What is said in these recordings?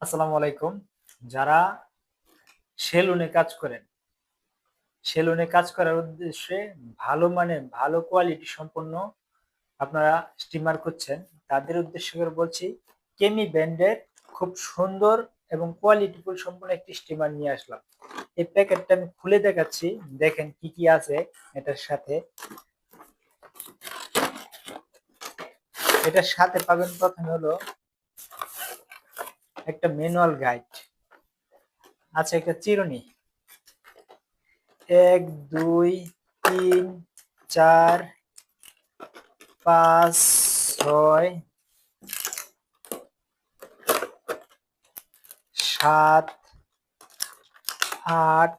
আসসালামু আলাইকুম। যারা সেলুনে কাজ করেন, সেলুনে কাজ করার উদ্দেশ্যে ভালো মানের ভালো কোয়ালিটি সম্পন্ন আপনারা স্টিমার খুঁজছেন, তাদের উদ্দেশ্য করে বলছি কেমি ব্র্যান্ডের খুব সুন্দর এবং কোয়ালিটিফুল সম্পন্ন একটি স্টিমার নিয়ে আসলাম। এই প্যাকেটটা আমি খুলে দেখাচ্ছি, দেখেন কি কি আছে এটার সাথে। এটার সাথে পাবেন প্রথমে হলো একটা ম্যানুয়াল গাইড, আছে একটা চিরুনি, ১, ২, ৩, ৪, ৫, ৬, ৭, ৮,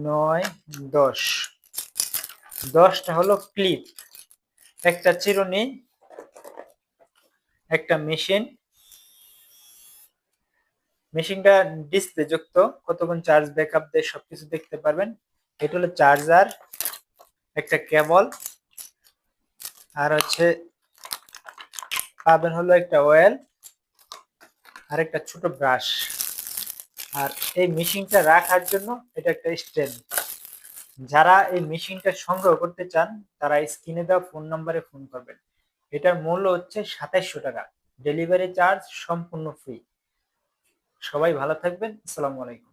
৯, ১০। ১০টা হলো ক্লিপ, একটা চিরুনি, একটা মেশিন। মেশিনটা ডিসপ্লে যুক্ত, কতক্ষণ চার্জ ব্যাকআপ দেয় সবকিছু দেখতে পারবেন। এটা হলো চার্জার, একটা কেবল, আর পাবেন হলো একটা অয়েল আর একটা ছোট ব্রাশ। আর এই মেশিনটা রাখার জন্য এটা একটা স্ট্যান্ড। যারা এই মেশিনটা সংগ্রহ করতে চান তারা স্ক্রিনে দেওয়া ফোন নম্বরে ফোন করবেন। এটার মূল্য হচ্ছে ২৭০০ টাকা, ডেলিভারি চার্জ সম্পূর্ণ ফ্রি। সবাই ভালো থাকবেন। আসসালামু আলাইকুম।